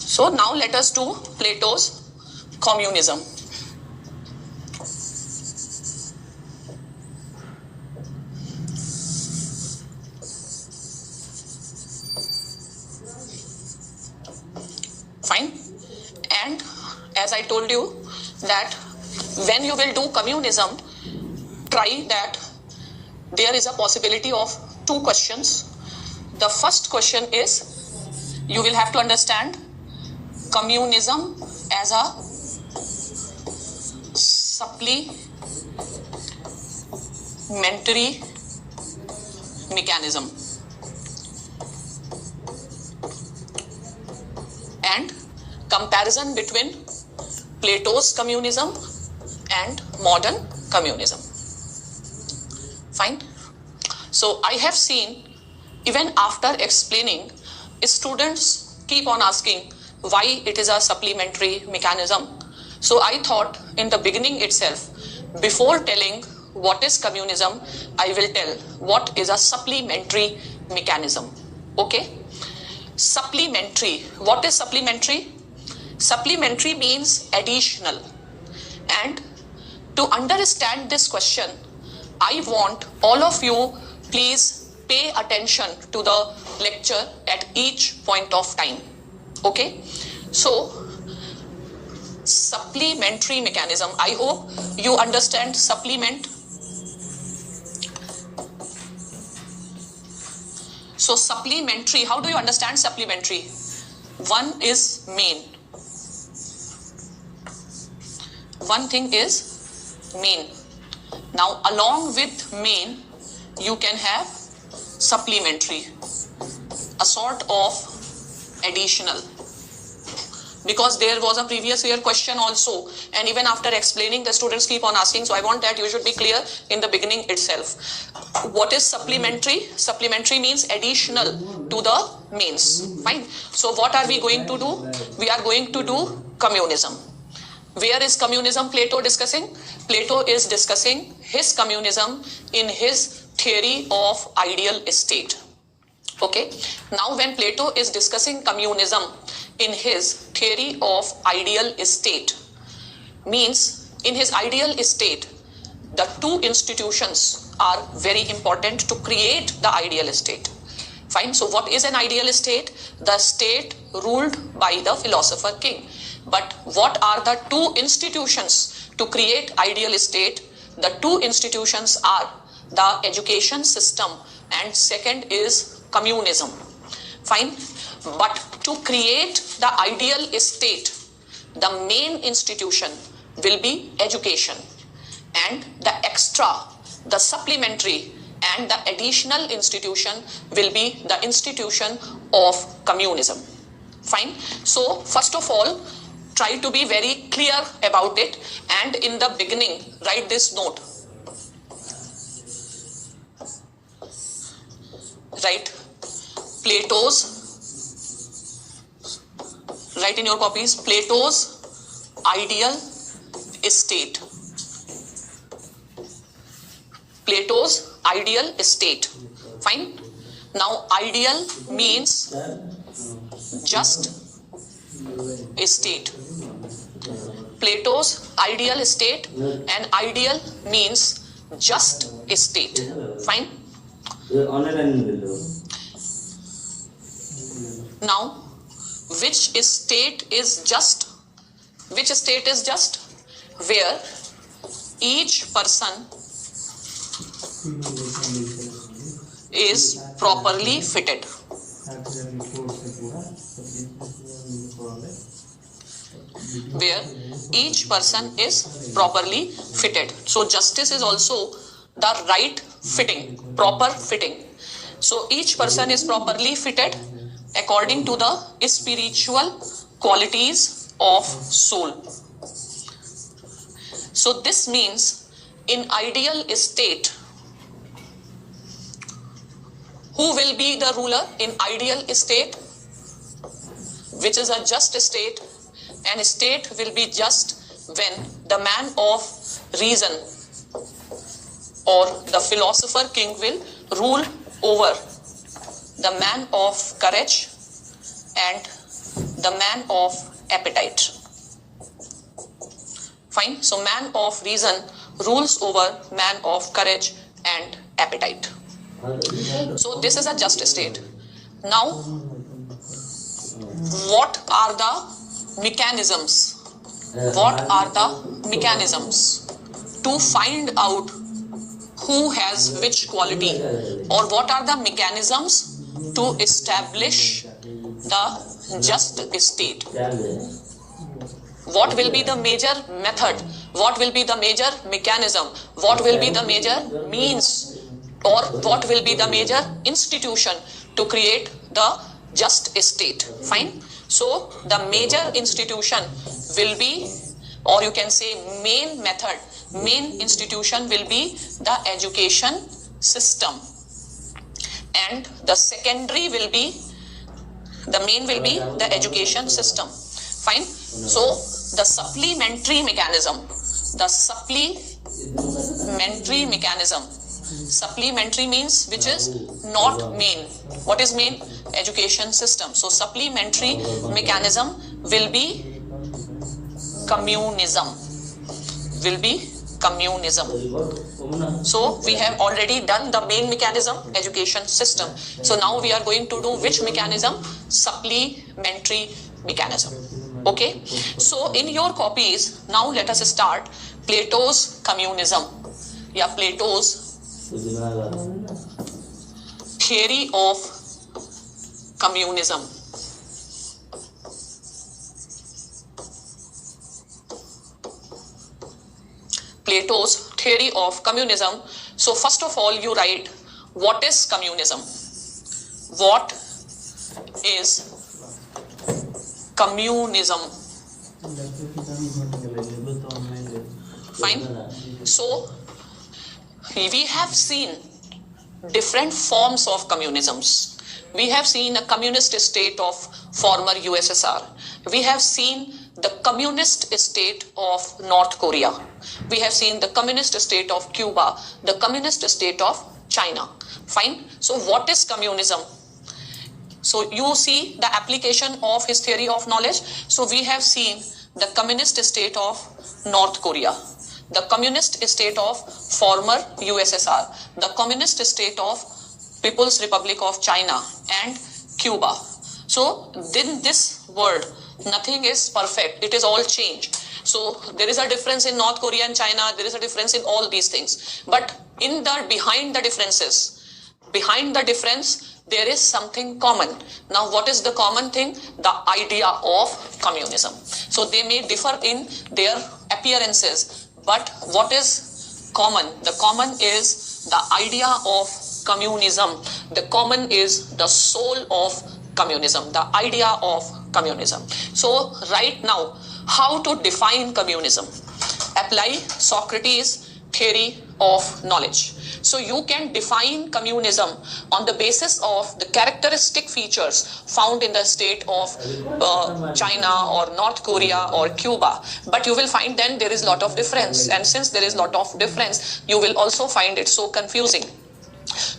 So now let us do Plato's communism. Fine. And as I told you that when you will do communism, try that there is a possibility of 2 questions. The first question is, you will have to understand communism as a supplementary mechanism, and comparison between Plato's communism and modern communism. Fine. So I have seen, even after explaining, students keep on asking why it is a supplementary mechanism. So I thought in the beginning itself, before telling what is communism, I will tell what is a supplementary mechanism. Okay? Supplementary. What is supplementary? Supplementary means additional. And to understand this question, I want all of you please pay attention to the lecture at each point of time. Okay? So, supplementary mechanism. I hope you understand supplement. So, supplementary, how do you understand supplementary? One is main. One thing is main. Now, along with main, you can have supplementary, a sort of additional. Because there was a previous year question also, and even after explaining, the students keep on asking, so I want that you should be clear in the beginning itself. What is supplementary? Supplementary means additional to the mains. Fine. So what are we going to do? We are going to do communism. Where is communism Plato discussing? Plato is discussing his communism in his theory of ideal state. Okay. Now when Plato is discussing communism in his theory of ideal state, means in his ideal state, the 2 institutions are very important to create the ideal state. Fine. So what is an ideal state? The state ruled by the philosopher king. But what are the 2 institutions to create ideal state? The 2 institutions are the education system and second is communism. Fine. But to create the ideal state, the main institution will be education, and the extra, the supplementary and the additional institution will be the institution of communism. Fine. So first of all, try to be very clear about it, and in the beginning write this note. Write Plato's, write in your copies, Plato's ideal state. Plato's ideal state. Fine. Now ideal means just a state. Plato's ideal state, and ideal means just a state. Fine. Now, which state is just? Which state is just? Where each person is properly fitted. Where each person is properly fitted. So justice is also the right fitting, proper fitting. So each person is properly fitted according to the spiritual qualities of soul. So this means in ideal state, who will be the ruler in ideal state? Which is a just state, and state will be just when the man of reason or the philosopher king will rule over the man of courage and the man of appetite. Fine. So man of reason rules over man of courage and appetite. So this is a just state. Now, what are the mechanisms? What are the mechanisms to find out who has which quality, or what are the mechanisms to establish the just state? What will be the major method? What will be the major mechanism? What will be the major means, or what will be the major institution to create the just state? Fine. So the major institution will be, or you can say main method, main institution will be the education system, and the secondary will be, the main will be the education system. Fine. So the supplementary mechanism, supplementary means which is not main. What is main? Education system. So supplementary mechanism will be communism. So we have already done the main mechanism, education system. So now we are going to do which mechanism? Supplementary mechanism. Okay. So in your copies, now let us start Plato's communism. Yeah, Plato's theory of communism. Plato's theory of communism. So first of all, you write, what is communism? What is communism? Fine. So we have seen different forms of communisms. We have seen a communist state of former USSR. We have seen the communist state of North Korea. We have seen the communist state of Cuba, the communist state of China. Fine. So what is communism? So you see the application of his theory of knowledge. So we have seen the communist state of North Korea, the communist state of former USSR, the communist state of People's Republic of China and Cuba. So in this world, nothing is perfect. It is all change. So there is a difference in North Korea and China. There is a difference in all these things. But in the behind the difference, there is something common. Now what is the common thing? The idea of communism. So they may differ in their appearances, but what is common? The common is the idea of communism. The common is the soul of communism, the idea of communism. So right now, how to define communism? Apply Socrates' theory of knowledge. So you can define communism on the basis of the characteristic features found in the state of China or North Korea or Cuba. But you will find then there is a lot of difference. And since there is a lot of difference, you will also find it so confusing.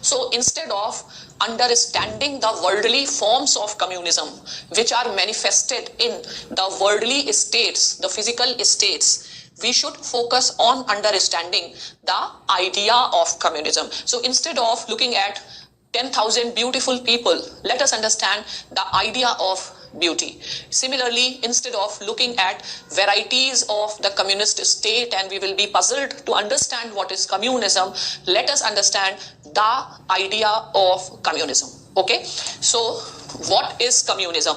So instead of understanding the worldly forms of communism, which are manifested in the worldly states, the physical states, we should focus on understanding the idea of communism. So instead of looking at 10,000 beautiful people, let us understand the idea of beauty. Similarly, instead of looking at varieties of the communist state and we will be puzzled to understand what is communism, let us understand the idea of communism. Okay, so what is communism?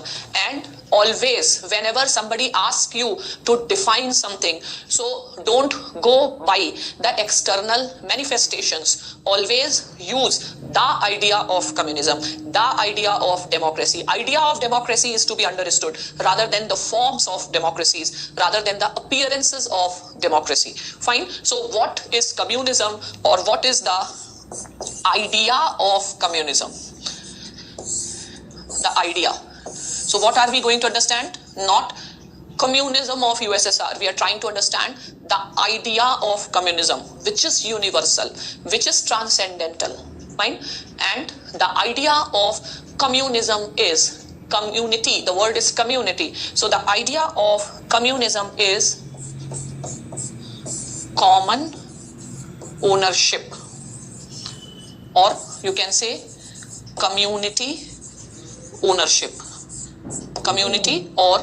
And always whenever somebody asks you to define something, so don't go by the external manifestations. Always use the idea of communism, the idea of democracy. Idea of democracy is to be understood rather than the forms of democracies, rather than the appearances of democracy. Fine. So what is communism, or what is the idea of communism? The idea. So what are we going to understand? Not communism of USSR. We are trying to understand the idea of communism, which is universal, which is transcendental. Fine. And the idea of communism is community. The word is community. So the idea of communism is common ownership, or you can say community ownership. Community or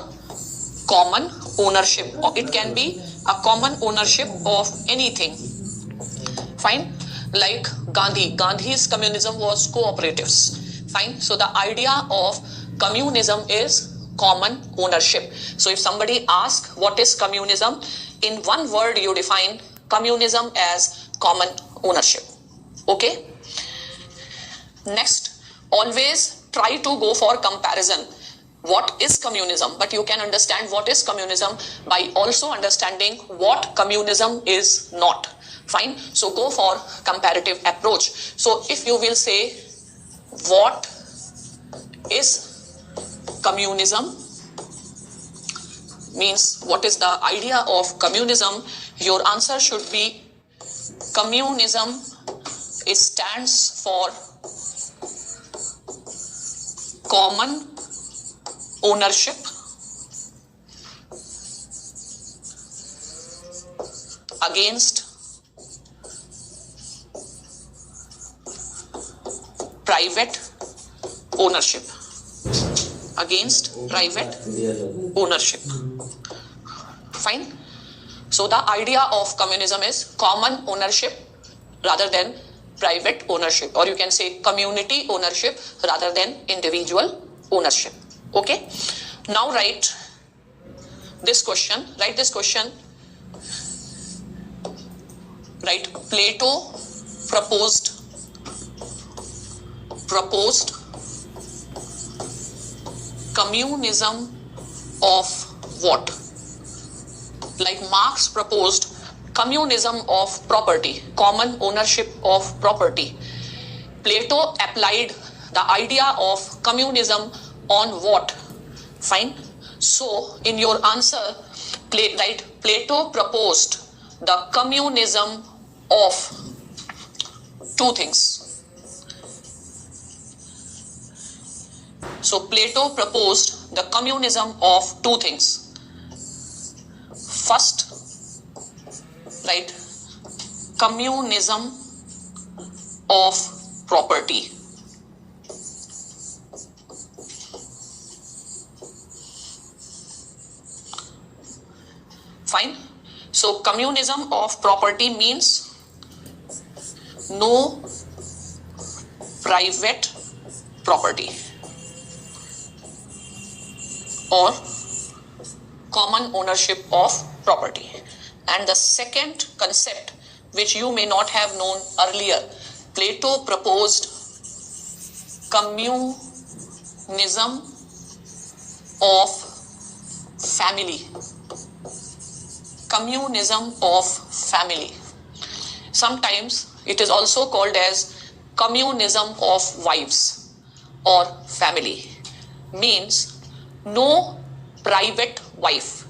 common ownership, or it can be a common ownership of anything. Fine. Like Gandhi's communism was cooperatives. Fine. So the idea of communism is common ownership. So if somebody asks what is communism, in one word you define communism as common ownership. Okay. Next, always try to go for comparison. What is communism? But you can understand what is communism by also understanding what communism is not. Fine. So go for comparative approach. So if you will say what is communism, means what is the idea of communism, your answer should be communism stands for common ownership against private ownership. Against private ownership. Fine. So the idea of communism is common ownership rather than private ownership, or you can say community ownership rather than individual ownership. Okay. Now write this question. Write this question. Write Plato proposed communism of what? Like Marx proposed communism of property, common ownership of property. Plato applied the idea of communism on what? Fine. So in your answer, write Plato proposed the communism of two things. So Plato proposed the communism of two things. First, right, communism of property. Fine. So communism of property means no private property or common ownership of property. And the second concept, which you may not have known earlier, Plato proposed communism of family. Communism of family. Sometimes it is also called as communism of wives or family. Means no private wife,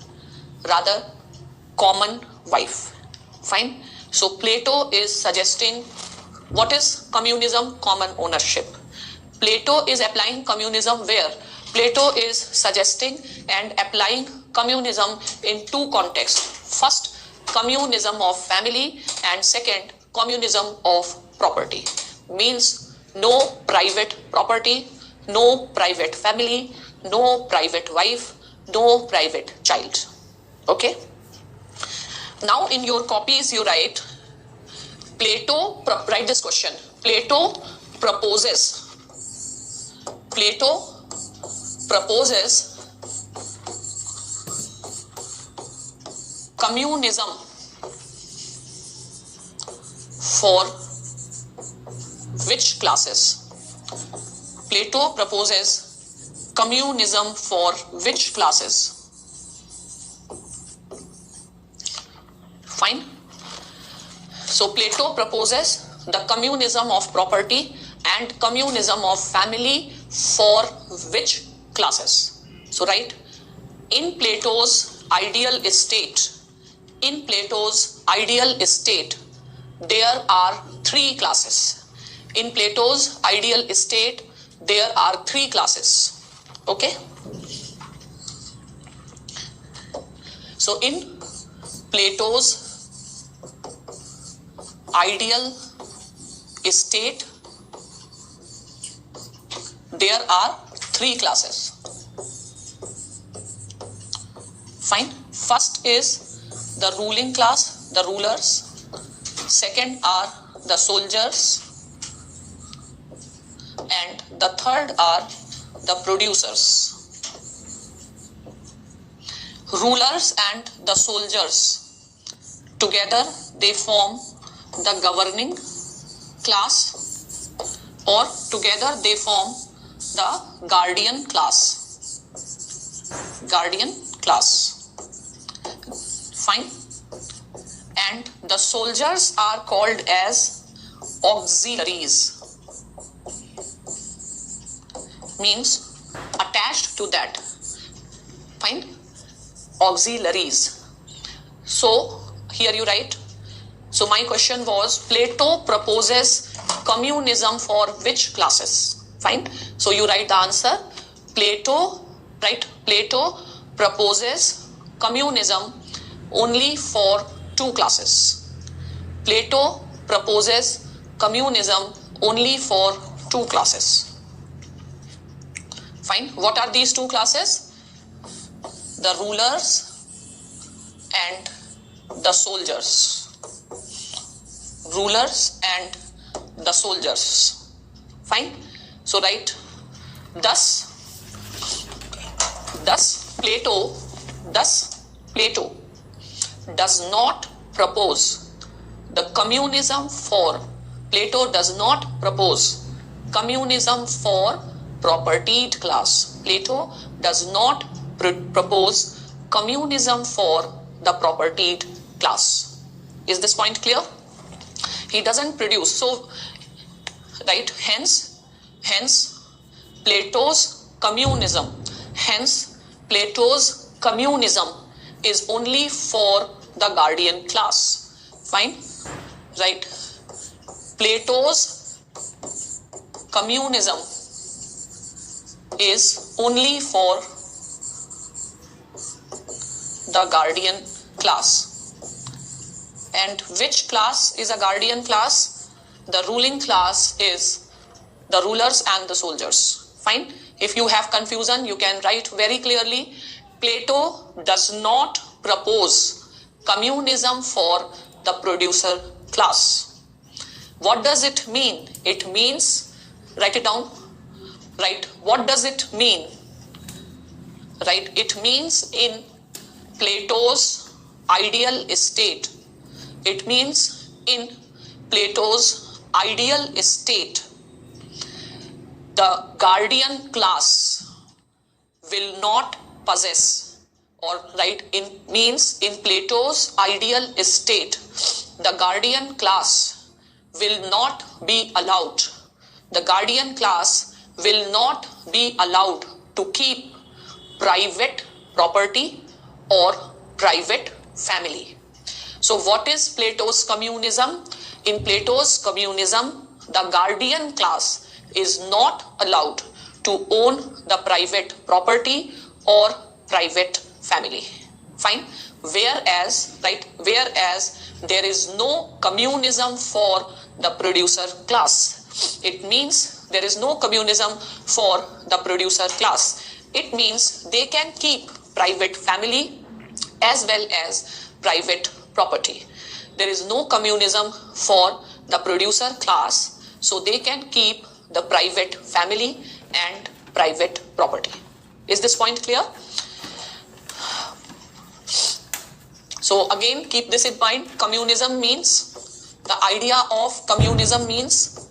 rather common wife. Fine. So Plato is suggesting what is communism? Common ownership. Plato is applying communism where? Plato is suggesting and applying communism in two contexts. First, communism of family, and second, communism of property. Means no private property, no private family, no private wife, no private child. Okay. Now in your copies you write Plato, write this question. Plato proposes communism for which classes? Plato proposes communism for which classes? Fine. So Plato proposes the communism of property and communism of family for which classes? So write, in Plato's ideal state, there are three classes. In Plato's ideal state, there are three classes. Okay. So in Plato's ideal state, there are three classes. Fine. First is the ruling class, the rulers. Second are the soldiers. And the third are the producers. Rulers and the soldiers together they form the governing class, or together they form the guardian class. Guardian class. Fine. And the soldiers are called as auxiliaries. Means attached to that. Fine. Auxiliaries. So here you write. So my question was, Plato proposes communism for which classes? Fine. So you write the answer. Plato proposes communism only for two classes. Plato proposes communism only for two classes. Fine. What are these two classes? The rulers and the soldiers. Rulers and the soldiers. Fine. So write, thus Plato does not propose the communism for, Plato does not propose communism for propertied class. Plato does not propose communism for the propertied class. Is this point clear? He doesn't produce. So, right, hence Plato's communism. Hence, Plato's communism is only for the guardian class. Fine? Right. Plato's communism is only for the guardian class. And which class is a guardian class? The ruling class is the rulers and the soldiers. Fine. If you have confusion, you can write very clearly. Plato does not propose communism for the producer class. What does it mean? It means, write it down. Right. What does it mean? Right. It means in Plato's ideal state. It means in Plato's ideal state, the guardian class will not possess, or right, means in Plato's ideal state, the guardian class will not be allowed. The guardian class will not be allowed to keep private property or private family. So what is Plato's communism? In Plato's communism, the guardian class is not allowed to own the private property or private family. Fine. Whereas there is no communism for the producer class. It means there is no communism for the producer class. It means they can keep private family as well as private property. There is no communism for the producer class, so they can keep the private family and private property. Is this point clear? So again, keep this in mind. Communism means, the idea of communism means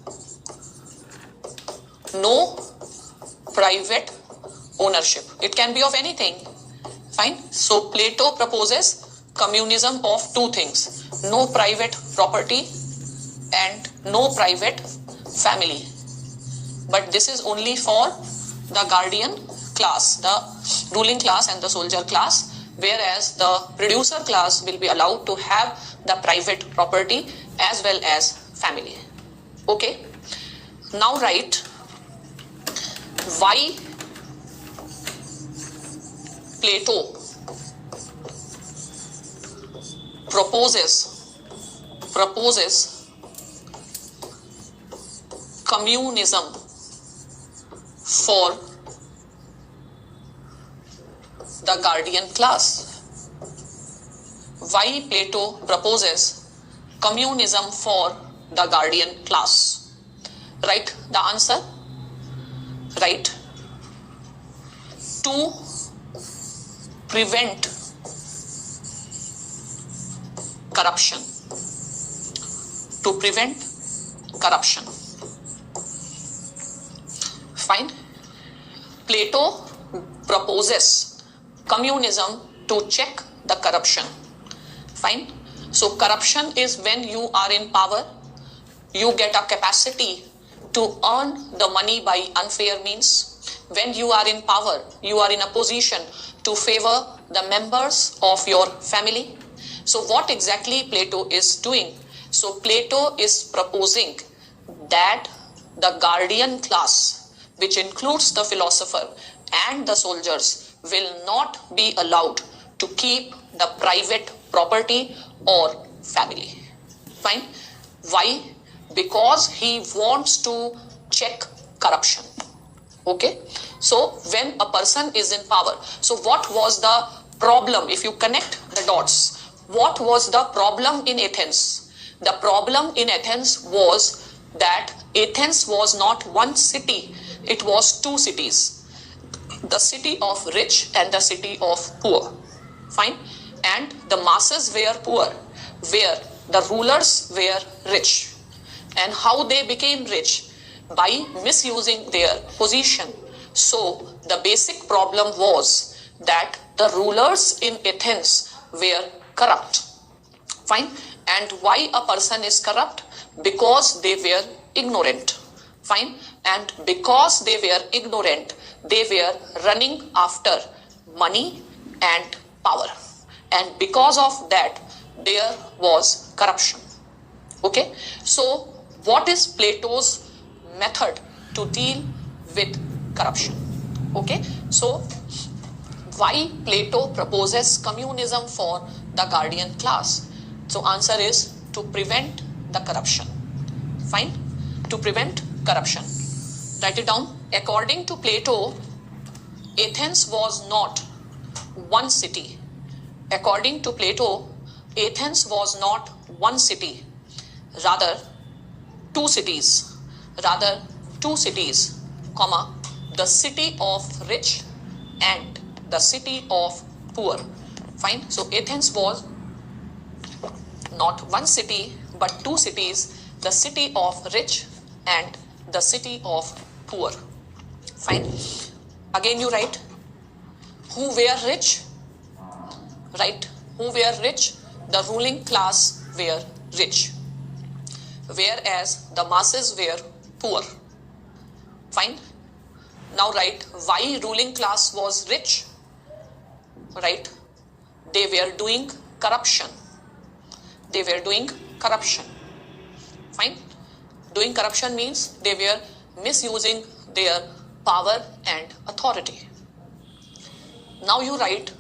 no private ownership. It can be of anything. Fine. So Plato proposes communism of two things: no private property and no private family. But this is only for the guardian class, the ruling class and the soldier class, whereas the producer class will be allowed to have the private property as well as family. Okay. Now write, why Plato proposes communism for the guardian class. Why Plato proposes communism for the guardian class? Write the answer. Right. To prevent corruption. To prevent corruption. Fine. Plato proposes communism to check the corruption. Fine. So corruption is when you are in power, you get a capacity to earn the money by unfair means. When you are in power, you are in a position to favor the members of your family. So what exactly Plato is doing? So Plato is proposing that the guardian class, which includes the philosopher and the soldiers, will not be allowed to keep the private property or family. Fine. Why? Because he wants to check corruption. Okay. So when a person is in power, so what was the problem? If you connect the dots, what was the problem in Athens? The problem in Athens was that Athens was not one city, it was two cities. The city of rich and the city of poor. Fine. And the masses were poor, where the rulers were rich. And how they became rich? By misusing their position. So the basic problem was that the rulers in Athens were corrupt. Fine. And why a person is corrupt? Because they were ignorant. Fine. And because they were ignorant, they were running after money and power. And because of that, there was corruption. Okay. So what is Plato's method to deal with corruption? Okay. So why Plato proposes communism for the guardian class? So answer is to prevent the corruption. Fine. To prevent corruption. Write it down. According to Plato, Athens was not one city. According to Plato, Athens was not one city, rather two cities. Rather two cities, comma, the city of rich and the city of poor. Fine. So Athens was not one city but two cities, the city of rich and the city of poor. Fine. Again you write who were rich. Right. Who were rich? The ruling class were rich, whereas the masses were poor. Fine. Now write why ruling class was rich. Right. They were doing corruption. They were doing corruption. Fine. Doing corruption means they were misusing their power and authority. Now you write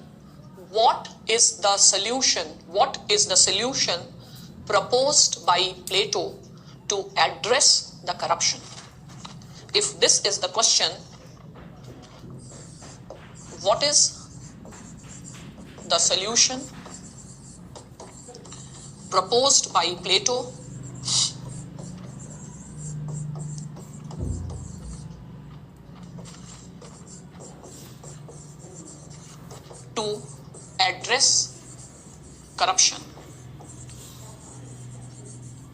what is the solution? What is the solution proposed by Plato to address the corruption? If this is the question, what is the solution proposed by Plato to address corruption?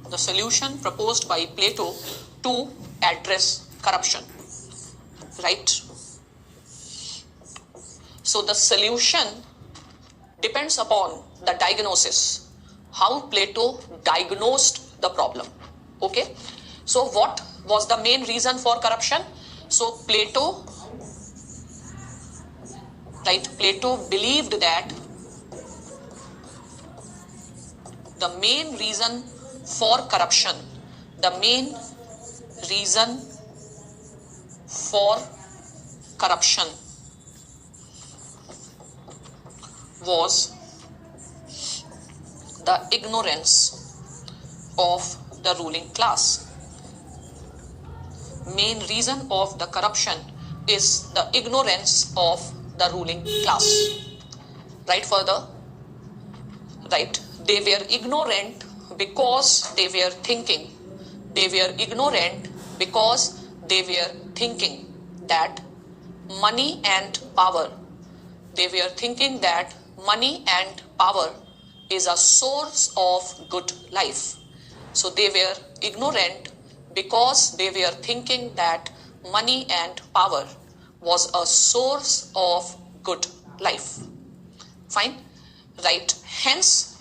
The solution proposed by Plato to address corruption. Right? So the solution depends upon the diagnosis, how Plato diagnosed the problem. Okay. So what was the main reason for corruption? So Plato believed that the main reason for corruption, the main reason for corruption was the ignorance of the ruling class. Main reason of the corruption is the ignorance of the ruling class. Right further, right, they were ignorant because they were thinking. They were ignorant because they were thinking that money and power, they were thinking that money and power is a source of good life. So they were ignorant because they were thinking that money and power was a source of good life. Fine? Right. Hence,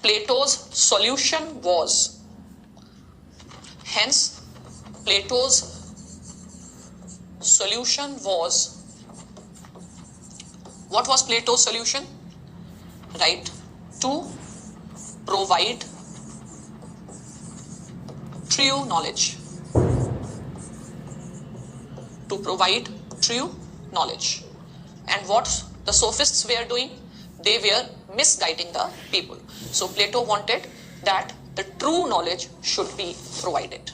Plato's solution was, what was Plato's solution? Right. To provide true knowledge. To provide true knowledge. And what the sophists were doing? They were misguiding the people. So Plato wanted that the true knowledge should be provided.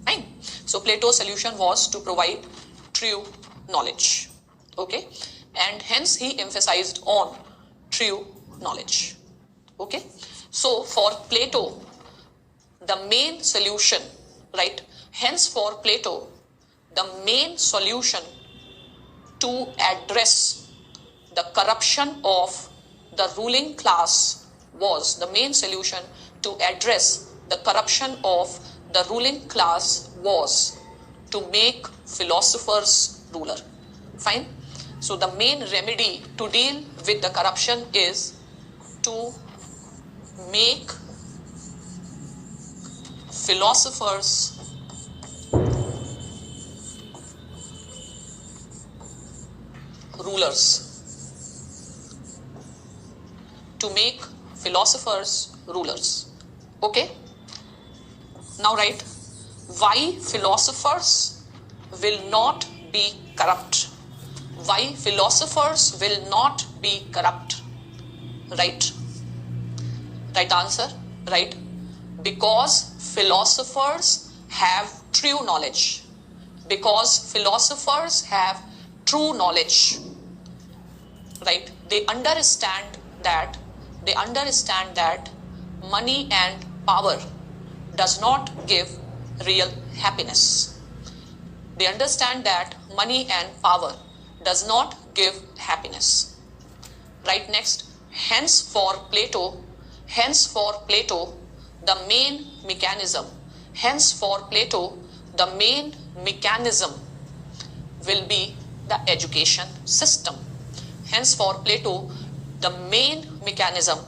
Right? So Plato's solution was to provide true knowledge. Okay? And hence he emphasized on true knowledge. Okay? So for Plato, the main solution, right? Hence for Plato, the main solution to address the corruption of the ruling class was, the main solution to address the corruption of the ruling class was to make philosophers ruler. Fine? So the main remedy to deal with the corruption is to make philosophers rulers. To make philosophers rulers. Okay? Now write, why philosophers will not be corrupt? Why philosophers will not be corrupt? Right? Right answer? Right? Because philosophers have true knowledge. Because philosophers have true knowledge. Right? They understand that money and power does not give real happiness. They understand that money and power does not give happiness. Right, next. Hence for Plato, the main mechanism will be the education system. Hence for Plato, the main mechanism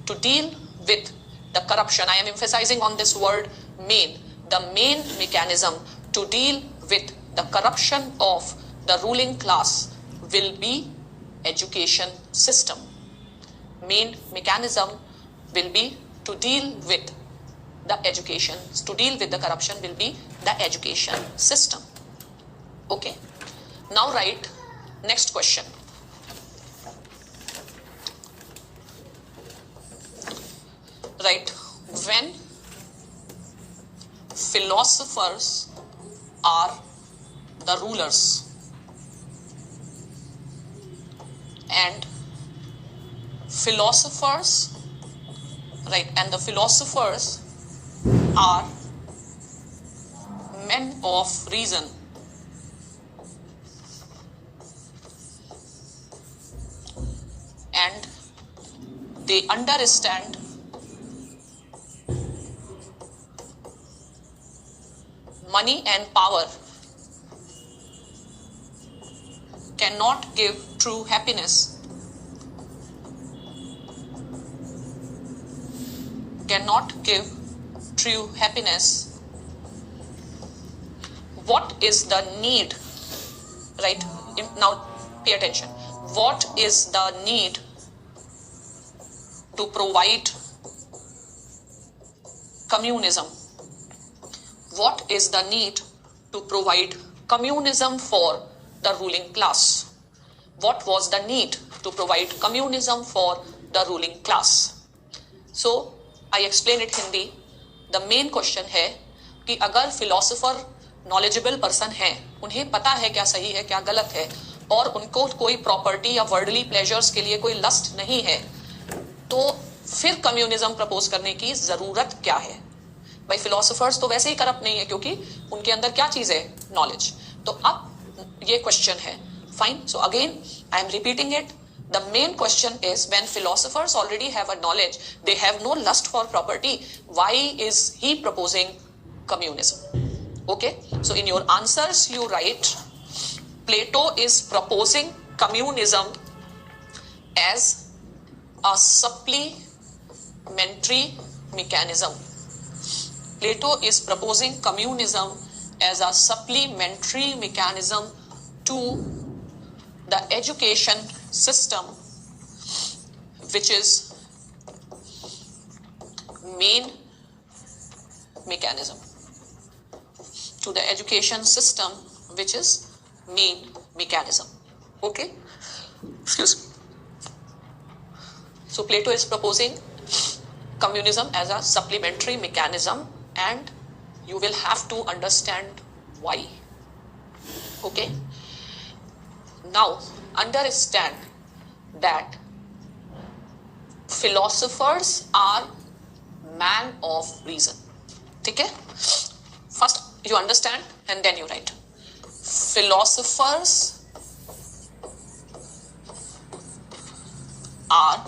to deal with the corruption, I am emphasizing on this word main, the main mechanism to deal with the corruption of the ruling class will be education system. Main mechanism will be to deal with the education, to deal with the corruption will be the education system. Okay. Now write next question. Right, when philosophers are the rulers and philosophers, right, and the philosophers are men of reason, and they understand money and power cannot give true happiness, What is the need? Right? Now pay attention. What is the need to provide communism? What is the need to provide communism for the ruling class? What was the need to provide communism for the ruling class. So I explain it Hindi. The main question है कि अगर philosopher knowledgeable person है, उन्हें पता है क्या सही है क्या गलत है, और उनको कोई प्रॉपर्टी या वर्ल्डली प्लेजर्स के लिए कोई लस्ट नहीं है, तो फिर कम्युनिज्म प्रपोज करने की जरूरत क्या है? भाई फिलोसोफर्स तो वैसे ही करप्ट नहीं है, क्योंकि उनके अंदर क्या चीज है? नॉलेज. तो अब ये क्वेश्चन है. Fine. So again I am repeating it. The main question is, when philosophers already have a knowledge, they have no lust for property, why is he proposing communism? Okay, so in your answers you write, Plato is proposing communism as a supplementary mechanism. Plato is proposing communism as a supplementary mechanism to the education system, which is main mechanism. To the education system, which is main mechanism. Okay? Excuse me. So Plato is proposing communism as a supplementary mechanism, and you will have to understand why. Okay? Now, understand that philosophers are man of reason. ठीक है? First you understand and then you write. Philosophers are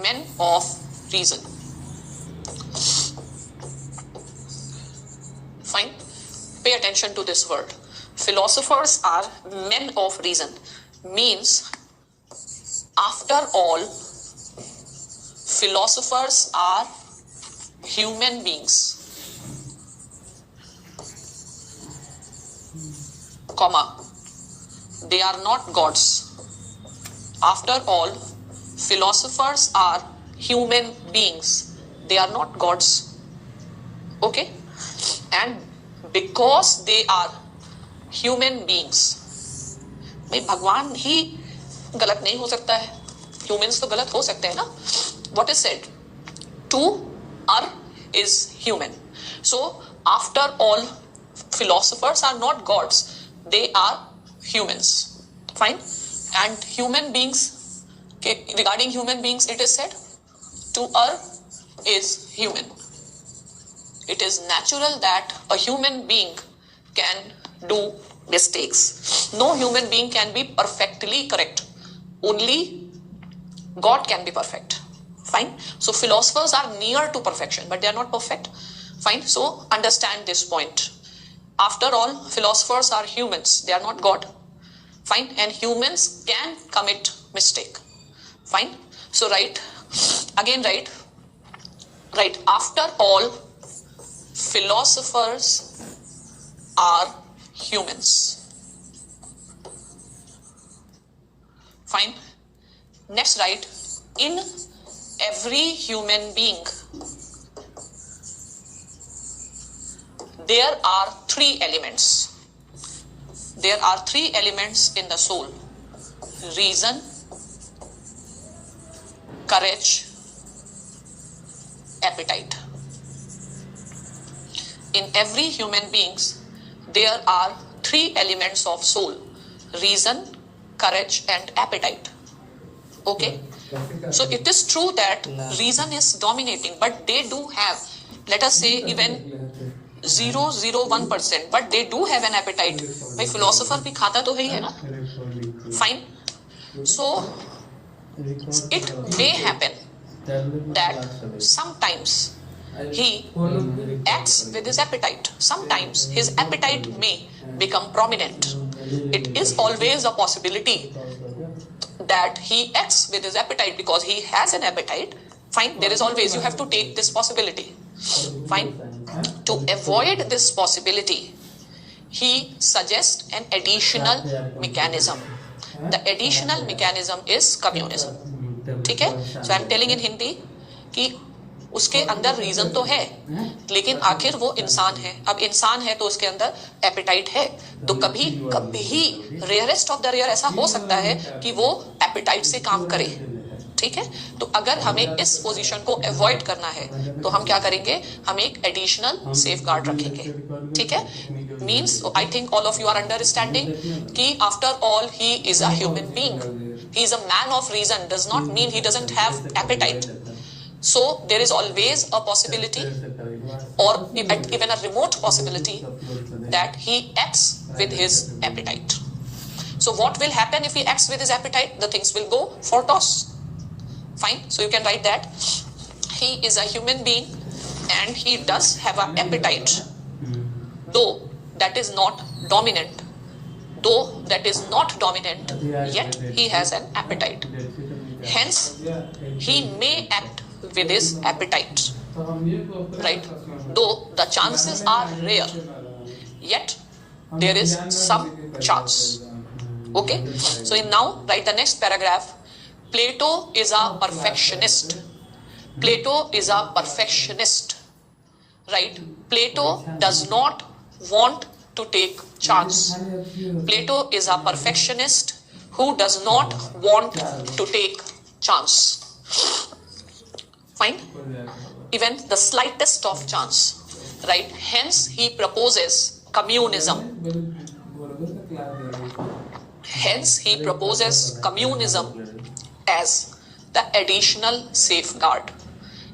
men of reason. Fine? Pay attention to this word. Philosophers are men of reason means, after all, philosophers are human beings, comma, they are not gods. After all, philosophers are human beings, they are not gods. Okay? And because they are human beings, भाई भगवान ही गलत नहीं हो सकता है, humans तो गलत हो सकते हैं ना. What is said? To err is human. So after all, philosophers are not gods, they are humans. Fine? And human beings, regarding human beings it is said, to err is human. It is natural that a human being can do mistakes. No human being can be perfectly correct. Only God can be perfect. Fine? So philosophers are near to perfection, but they are not perfect. Fine? So understand this point. After all, philosophers are humans. They are not God. Fine? And humans can commit mistake. Fine? So write. Again write. Write. After all, philosophers are humans. Fine. Next write, in every human being there are three elements. There are three elements in the soul: reason, courage, appetite. In every human beings there are three elements of soul: reason, courage and appetite. Okay? So it is true that reason is dominating, but they do have, let us say, even 0.01%, but they do have an appetite. भाई philosopher भी खाता तो है ही है ना? Fine. So it may happen that sometimes he acts with his appetite. Sometimes his appetite may become prominent. It is always a possibility that he acts with his appetite because he has an appetite. Fine, there is always, you have to take this possibility. Fine. To avoid this possibility, he suggests an additional mechanism. The additional mechanism is communism. ठीक है? So I am telling in Hindi कि उसके अंदर reason तो है, लेकिन आखिर वो इंसान है। अब इंसान है तो उसके अंदर एपेटाइट है, तो कभी कभी रेयरेस्ट ऑफ द रेयर ऐसा हो सकता है कि वो एपेटाइट से काम करे, ठीक है। तो अगर हमें इस पोजीशन को अवॉइड करना है तो हम क्या करेंगे, हम एक एडिशनल सेफ गार्ड रखेंगे, ठीक है। Means I think all of you are understanding कि after all he is a human being, he is a man of reason, does not mean he doesn't have appetite. So there is always a possibility, or even a remote possibility, that he acts with his appetite. So what will happen if he acts with his appetite? The things will go for toss. Fine. So you can write that he is a human being and he does have an appetite, though that is not dominant. Though that is not dominant, yet he has an appetite. Hence, he may act with his appetite. Right? Though the chances are rare, yet there is some chance. Okay? So now write the next paragraph. Plato is a perfectionist. Plato is a perfectionist. Right? Plato does not want to take chance. Plato is a perfectionist who does not want to take chance. Fine? Even the slightest of chance. Right? Hence he proposes communism. Hence he proposes communism as the additional safeguard.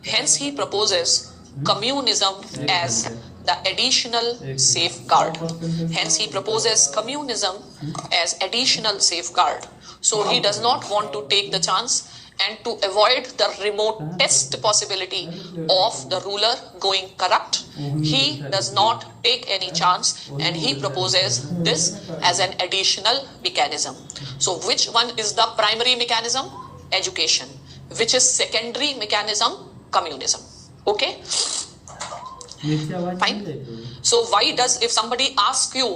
Hence he proposes communism as the additional safeguard. Hence he proposes communism as additional safeguard. So he does not want to take the chance, and to avoid the remotest possibility of the ruler going corrupt, he does not take any chance, and he proposes this as an additional mechanism. So which one is the primary mechanism? Education. Which is secondary mechanism? Communism. Okay? Fine. So why does, if somebody asks you,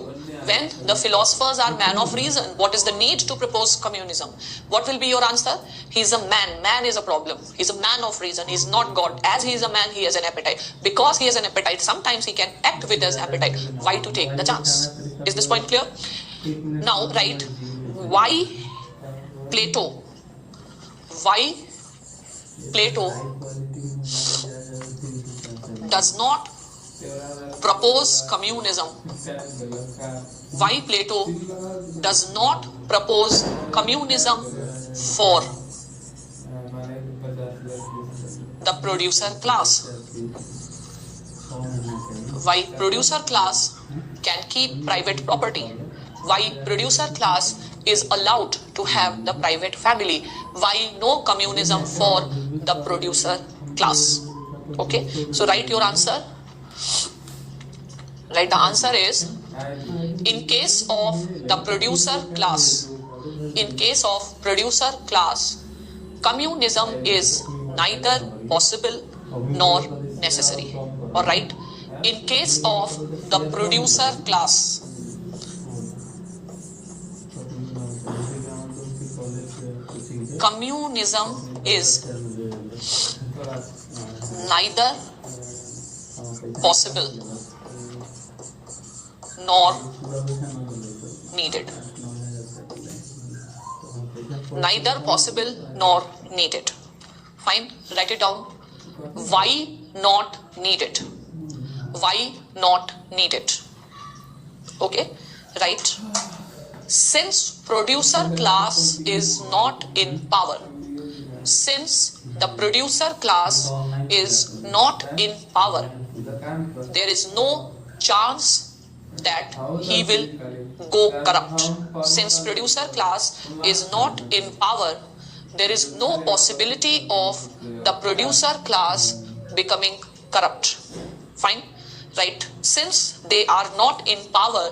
when the philosophers are man of reason, what is the need to propose communism? What will be your answer? He is a man. Man is a problem. He is a man of reason. He is not God. As he is a man, he has an appetite. Because he has an appetite, sometimes he can act with his appetite. Why to take the chance? Is this point clear? Now write why Plato. Why Plato does not propose communism. Why Plato does not propose communism for the producer class. Why producer class can keep private property. Why producer class is allowed to have the private family. Why no communism for the producer class. Okay, so write your answer. Right, the answer is, in case of the producer class, in case of producer class, communism is neither possible nor necessary. Alright, in case of the producer class, communism is neither possible nor needed. Neither possible nor needed. Fine, write it down. Why not needed? Why not needed? Okay, right. Since producer class is not in power, since the producer class is not in power, there is no chance that he will go corrupt. Since producer class is not in power, there is no possibility of the producer class becoming corrupt. Fine, right. Since they are not in power,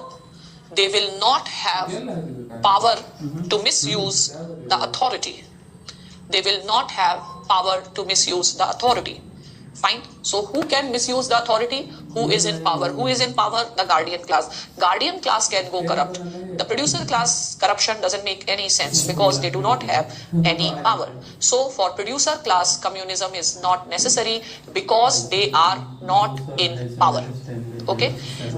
they will not have power to misuse the authority. They will not have power to misuse the authority. Fine. So who can misuse the authority? Who is in power? Who is in power? The guardian class. Guardian class can go corrupt. The producer class corruption doesn't make any sense because they do not have any power. So for producer class, communism is not necessary because they are not in power. Okay.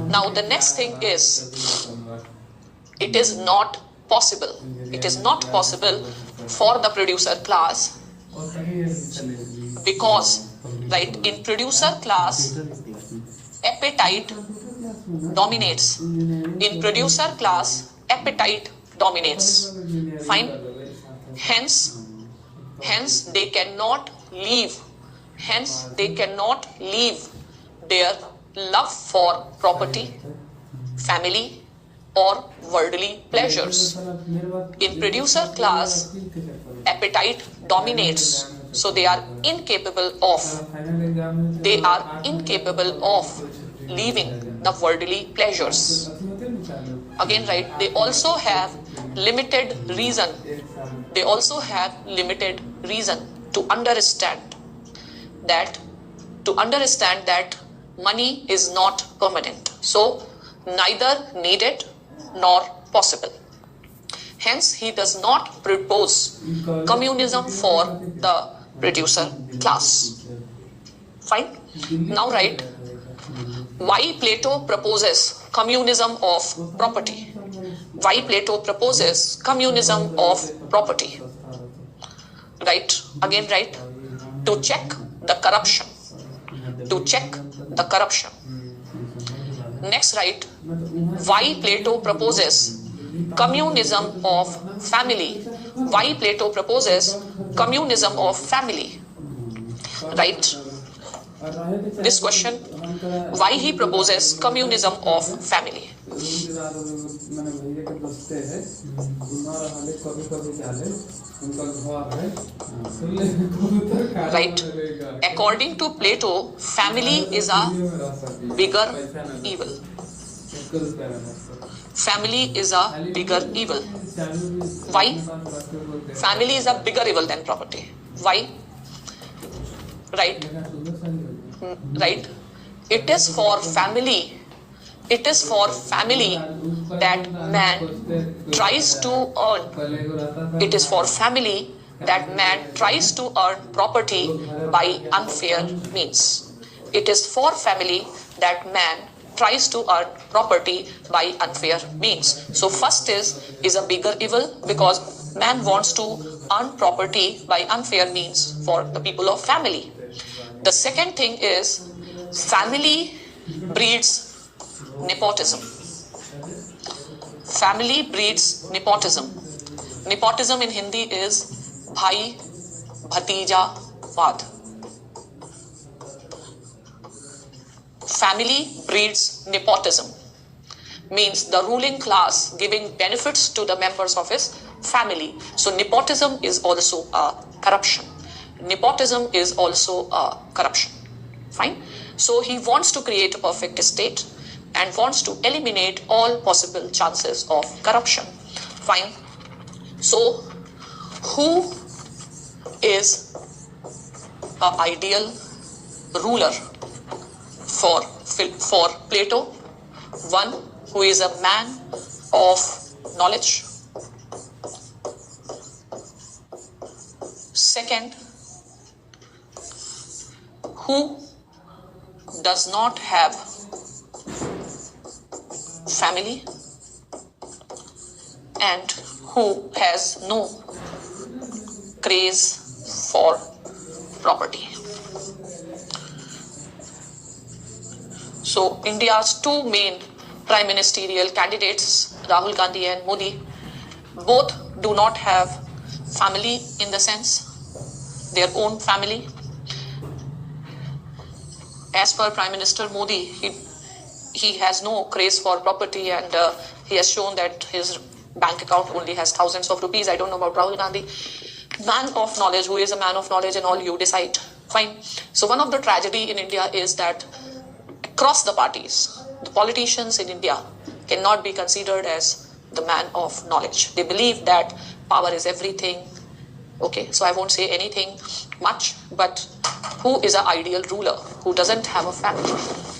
Now the next thing is, it is not possible. It is not possible for the producer class because, right, in producer class, appetite dominates. In producer class, appetite dominates. Fine. Hence they cannot leave. Hence they cannot leave their love for property, family, or worldly pleasures. In producer class, appetite dominates. So they are incapable of leaving the worldly pleasures. Again, right, they also have limited reason. They also have limited reason to understand that money is not permanent. So neither needed nor possible. Hence, he does not propose communism for the producer class. Fine. Now write why Plato proposes communism of property. Why Plato proposes communism of property. Right. Again, right. To check the corruption. To check the corruption. Next, right. Why Plato proposes communism of family. Why Plato proposes communism of family. Right. This question, why he proposes communism of family. Right. According to Plato, family is a bigger evil. Family is a bigger evil. Why? Family is a bigger evil than property. Why? Right. Right. It is for family. It is for family that man tries to earn. It is for family that man tries to earn property by unfair means. It is for family that man tries to earn property by unfair means. So first is a bigger evil because man wants to earn property by unfair means for the people of family. The second thing is family breeds nepotism. Family breeds nepotism. Nepotism in Hindi is bhai bhatija vaad. Family breeds nepotism. Means the ruling class giving benefits to the members of his family. So nepotism is also a corruption. Nepotism is also a corruption. Fine. So he wants to create a perfect state and wants to eliminate all possible chances of corruption. Fine. So who is an ideal ruler for Plato? One who is a man of knowledge. Second, who does not have family and who has no craze for property. So India's two main prime ministerial candidates, Rahul Gandhi and Modi, both do not have family in the sense, their own family. As per Prime Minister Modi, he has no craze for property and he has shown that his bank account only has thousands of rupees. I don't know about Rahul Gandhi. Man of knowledge, who is a man of knowledge and all, you decide. Fine. So one of the tragedy in India is that across the parties, the politicians in India cannot be considered as the man of knowledge. They believe that power is everything. Okay, so I won't say anything much, but who is an ideal ruler, who doesn't have a family,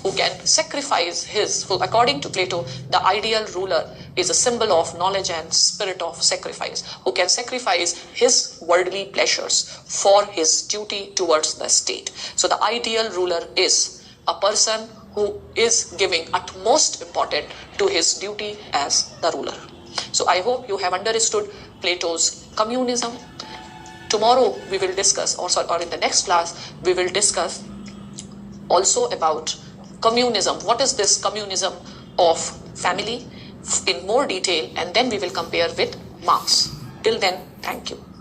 who can sacrifice his, who according to Plato, the ideal ruler is a symbol of knowledge and spirit of sacrifice, who can sacrifice his worldly pleasures for his duty towards the state. So the ideal ruler is a person who is giving utmost importance to his duty as the ruler. So I hope you have understood Plato's communism. Tomorrow we will discuss, or in the next class, we will discuss also about communism. What is this communism of family in more detail, and then we will compare with Marx. Till then, thank you.